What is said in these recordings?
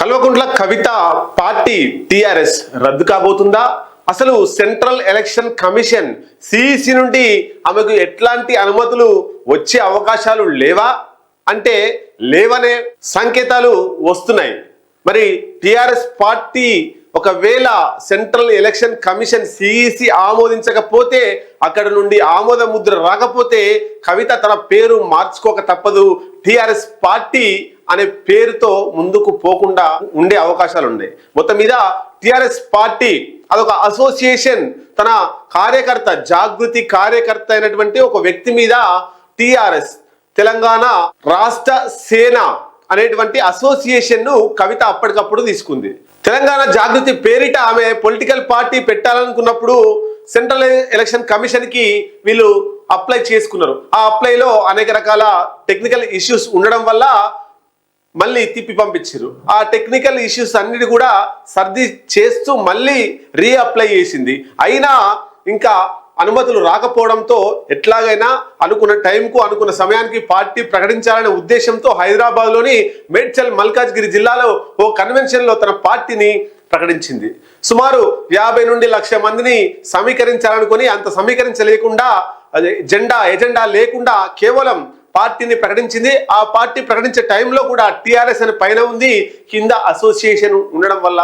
Kalvakuntla Kavitha party TRS రద్దు కాబోతుందా? అసలు central election commission CEC నుండి ఆమెకు ఎట్లాంటి అనుమతులు వచ్చే అవకాశాలు లేవా అంటే లేవనే సంకేతాలు వస్తున్నాయి. మరి టిఆర్ఎస్ పార్టీ ఒకవేళ సెంట్రల్ ఎలక్షన్ కమిషన్ సిఇసి ఆమోదించకపోతే, అక్కడ నుండి ఆమోద ముద్ర రాకపోతే కవిత తన పేరు మార్చుకోక తప్పదు. టిఆర్ఎస్ పార్టీ అనే పేరుతో ముందుకు పోకుండా ఉండే అవకాశాలు ఉన్నాయి. మొత్తం మీద టిఆర్ఎస్ పార్టీ అదొక అసోసియేషన్, తన కార్యకర్త జాగృతి కార్యకర్త అయినటువంటి ఒక వ్యక్తి మీద టిఆర్ఎస్ తెలంగాణ రాష్ట్ర సేన అనేటువంటి అసోసియేషన్ ను కవిత అప్పటికప్పుడు తీసుకుంది. తెలంగాణ జాగృతి పేరిట ఆమె పొలిటికల్ పార్టీ పెట్టాలనుకున్నప్పుడు సెంట్రల్ ఎలక్షన్ కమిషన్ కి వీళ్ళు అప్లై చేసుకున్నారు. ఆ అప్లైలో అనేక రకాల టెక్నికల్ ఇష్యూస్ ఉండడం వల్ల మళ్ళీ తిప్పి పంపించారు. ఆ టెక్నికల్ ఇష్యూస్ అన్నిటి కూడా సర్ది చేస్తూ మళ్ళీ రీఅప్లై చేసింది. అయినా ఇంకా అనుమతులు రాకపోవడంతో ఎట్లాగైనా అనుకున్న టైంకు అనుకున్న సమయానికి పార్టీ ప్రకటించాలనే ఉద్దేశంతో హైదరాబాద్లోని మేడ్చల్ మల్కాజ్గిరి జిల్లాలో ఓ కన్వెన్షన్లో తన పార్టీని ప్రకటించింది. సుమారు 50 నుండి 1,00,000 మందిని సమీకరించాలనుకొని అంత సమీకరించలేకుండా అదే ఎజెండా లేకుండా కేవలం పార్టీని ప్రకటించింది. ఆ పార్టీ ప్రకటించే టైంలో కూడా టిఆర్ఎస్ అని పైన ఉంది, కింద అసోసియేషన్ ఉండడం వల్ల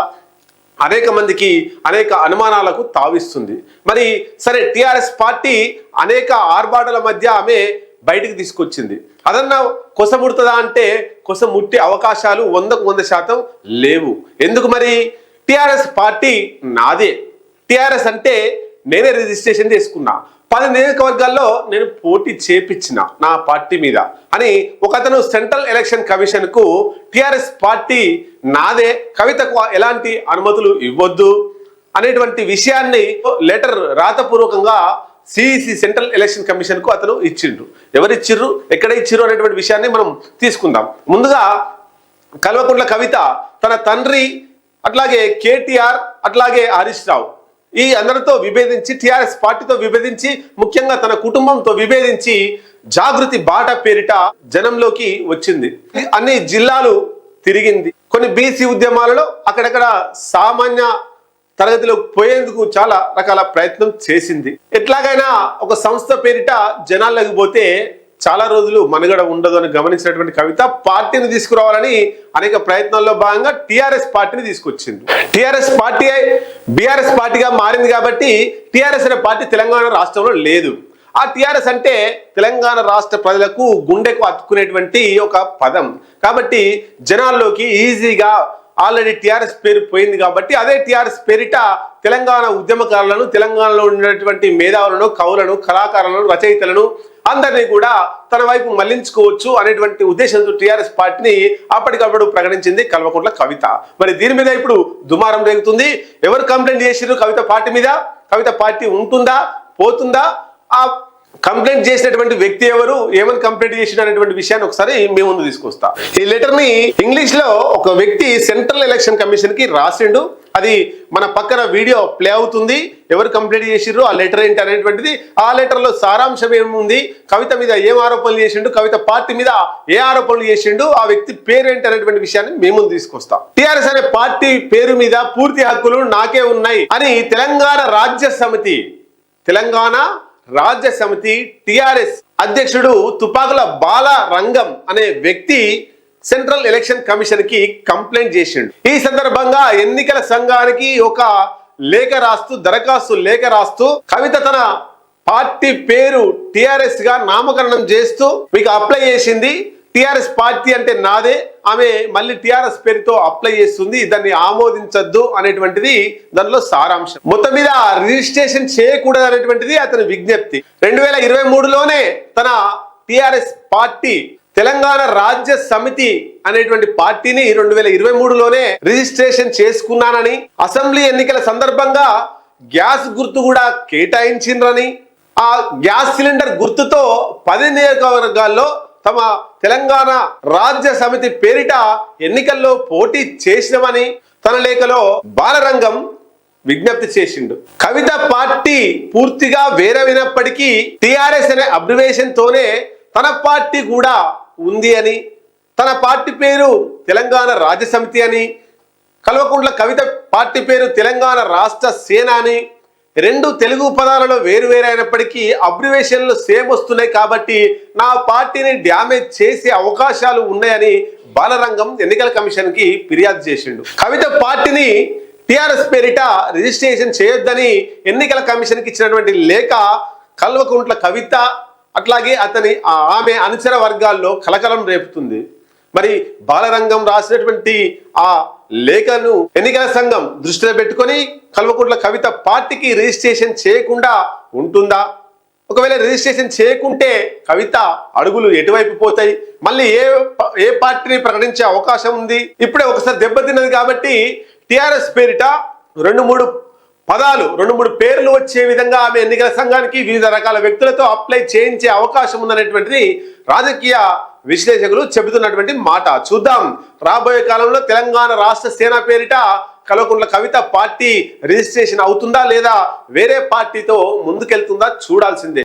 అనేక మందికి అనేక అనుమానాలకు తావిస్తుంది. మరి సరే, టిఆర్ఎస్ పార్టీ అనేక ఆర్భాటాల మధ్య ఆమె బయటికి తీసుకొచ్చింది. అదన్నా కొసముడుతుందా అంటే కొసముట్టే అవకాశాలు 100కు 100% లేవు. ఎందుకు మరి? టిఆర్ఎస్ పార్టీ నాదే, టిఆర్ఎస్ అంటే నేనే రిజిస్ట్రేషన్ చేసుకున్నా, 10 నియోజకవర్గాల్లో నేను పోటీ చేపించిన నా పార్టీ మీద అని ఒకతను సెంట్రల్ ఎలక్షన్ కమిషన్ కు టిఆర్ఎస్ పార్టీ నాదే, కవితకు ఎలాంటి అనుమతులు ఇవ్వద్దు అనేటువంటి విషయాన్ని లెటర్ రాతపూర్వకంగా సిఇసి సెంట్రల్ ఎలక్షన్ కమిషన్ కు అతను ఇచ్చిండు. ఎవరిచ్చిర్రు, ఎక్కడ ఇచ్చిర్రు అనేటువంటి విషయాన్ని మనం తీసుకుందాం. ముందుగా కల్వకుంట్ల కవిత తన తండ్రి, అట్లాగే కేటీఆర్, అట్లాగే హరీష్ రావు ఈ అందరితో విభేదించి, టిఆర్ఎస్ పార్టీతో విభేదించి, ముఖ్యంగా తన కుటుంబంతో విభేదించి జాగృతి బాట పేరిట జనంలోకి వచ్చింది. అన్ని జిల్లాలు తిరిగింది. కొన్ని బీసీ ఉద్యమాలలో అక్కడక్కడ సామాన్య తరగతిలోకి పోయేందుకు చాలా రకాల ప్రయత్నం చేసింది. ఎట్లాగైనా ఒక సంస్థ పేరిట జనాల్లోకి పోతే చాలా రోజులు మనుగడ ఉండదు అని గమనించినటువంటి కవిత పార్టీని తీసుకురావాలని అనేక ప్రయత్నాల్లో భాగంగా టిఆర్ఎస్ పార్టీని తీసుకొచ్చింది. టిఆర్ఎస్ పార్టీ బీఆర్ఎస్ పార్టీగా మారింది కాబట్టి టిఆర్ఎస్ అనే పార్టీ తెలంగాణ రాష్ట్రంలో లేదు. ఆ టిఆర్ఎస్ అంటే తెలంగాణ రాష్ట్ర ప్రజలకు గుండెకు అతుక్కునేటువంటి ఒక పదం కాబట్టి జనాల్లోకి ఈజీగా ఆల్రెడీ టిఆర్ఎస్ పేరు పోయింది కాబట్టి అదే టిఆర్ఎస్ పేరిట తెలంగాణ ఉద్యమకారులను, తెలంగాణలో ఉన్నటువంటి మేధావులను, కవులను, కళాకారులను, రచయితలను అందరినీ కూడా తన వైపు మళ్లించుకోవచ్చు అనేటువంటి ఉద్దేశంతో టిఆర్ఎస్ పార్టీని అప్పటికప్పుడు ప్రకటించింది కల్వకుంట్ల కవిత. మరి దీని మీద ఇప్పుడు దుమారం రేగుతుంది. ఎవరు కంప్లైంట్ చేసిర్రు కవిత పార్టీ మీద? కవిత పార్టీ ఉంటుందా, పోతుందా? ఆ కంప్లైంట్ చేసినటువంటి వ్యక్తి ఎవరు, ఏమని కంప్లైంట్ చేసిన అనేటువంటి విషయాన్ని ఒకసారి మేము ముందు తీసుకొస్తా. ఈ లెటర్ ని ఇంగ్లీష్ లో ఒక వ్యక్తి సెంట్రల్ ఎలక్షన్ కమిషన్ కి రాసిండు. అది మన పక్కన వీడియో ప్లే అవుతుంది. ఎవరు కంప్లైంట్ చేసిర్రు, ఆ లెటర్ ఏంటి అనేటువంటిది, ఆ లెటర్ లో సారాంశం ఏముంది, కవిత మీద ఏం ఆరోపణలు చేసిండు, కవిత పార్టీ మీద ఏ ఆరోపణలు చేసిండు, ఆ వ్యక్తి పేరేంటి అనేటువంటి విషయాన్ని మేము ముందు తీసుకొస్తాం. టిఆర్ఎస్ అనే పార్టీ పేరు మీద పూర్తి హక్కులు నాకే ఉన్నాయి అని తెలంగాణ రాజ్య సమితి టిఆర్ఎస్ అధ్యక్షుడు తుపాకుల బాల రంగం అనే వ్యక్తి సెంట్రల్ ఎలక్షన్ కమిషన్ కి కంప్లైంట్ చేసిండు. ఈ సందర్భంగా ఎన్నికల సంఘానికి ఒక దరఖాస్తు లేఖ రాస్తూ కవిత తన పార్టీ పేరు టిఆర్ఎస్ గా నామకరణం చేస్తూ మీకు అప్లై చేసింది, టిఆర్ఎస్ పార్టీ అంటే నాదే, ఆమె మళ్ళీ టిఆర్ఎస్ పేరుతో అప్లై చేస్తుంది, దాన్ని ఆమోదించద్దు అనేటువంటిది దానిలో సారాంశం. మొత్తం మీద రిజిస్ట్రేషన్ చేయకూడదు అనేటువంటిది అతని విజ్ఞప్తి. 2023లోనే తన టిఆర్ఎస్ పార్టీ తెలంగాణ రాజ్య సమితి అనేటువంటి పార్టీని 2023లోనే రిజిస్ట్రేషన్ చేసుకున్నానని, అసెంబ్లీ ఎన్నికల సందర్భంగా గ్యాస్ గుర్తు కూడా కేటాయించిండ్రని, ఆ గ్యాస్ సిలిండర్ గుర్తుతో 10 నియోజకవర్గాల్లో తమ తెలంగాణ రాజ్య సమితి పేరిట ఎన్నికల్లో పోటీ చేసినమని తన లేఖలో బాలరంగం విజ్ఞప్తి చేసిండు. కవిత పార్టీ పూర్తిగా వేరైనప్పటికీ టిఆర్ఎస్ అనే అబ్రివేషన్ తోనే తన పార్టీ కూడా ఉంది అని, తన పార్టీ పేరు తెలంగాణ రాజ్య సమితి అని, కల్వకుంట్ల కవిత పార్టీ పేరు తెలంగాణ రాష్ట్ర సేన అని, రెండు తెలుగు పదాలలో వేరువేరు అయినప్పటికీ అబ్రివేషన్లు సేమ్ వస్తున్నాయి కాబట్టి నా పార్టీని డ్యామేజ్ చేసే అవకాశాలు ఉన్నాయని బాలరంగం ఎన్నికల కమిషన్ కి ఫిర్యాదు చేసిండు. కవిత పార్టీని టిఆర్ఎస్ పేరిట రిజిస్ట్రేషన్ చేయొద్దని ఎన్నికల కమిషన్ కి ఇచ్చినటువంటి లేఖ కల్వకుంట్ల కవిత అట్లాగే ఆమె అనుచర వర్గాల్లో కలకలం రేపుతుంది. మరి బాలరంగం రాసినటువంటి ఆ లేఖను ఎన్నికల సంఘం దృష్టిలో పెట్టుకొని కల్వకుంట్ల కవిత పార్టీకి రిజిస్ట్రేషన్ చేయకుండా ఉంటుందా? ఒకవేళ రిజిస్ట్రేషన్ చేయకుంటే కవిత అడుగులు ఎటువైపు పోతాయి? మళ్ళీ ఏ పార్టీని ప్రకటించే అవకాశం ఉంది? ఇప్పుడే ఒకసారి దెబ్బతిన్నది కాబట్టి టిఆర్ఎస్ పేరిట రెండు మూడు పేర్లు వచ్చే విధంగా ఆమె ఎన్నికల సంఘానికి వివిధ రకాల వ్యక్తులతో అప్లై చేయించే అవకాశం ఉందనేటువంటిది రాజకీయ విశ్లేషకులు చెబుతున్నటువంటి మాట. చూద్దాం, రాబోయే కాలంలో తెలంగాణ రాష్ట్ర సేన పేరిట కల్వకుంట్ల కవిత పార్టీ రిజిస్ట్రేషన్ అవుతుందా లేదా వేరే పార్టీతో ముందుకెళ్తుందా చూడాల్సిందే.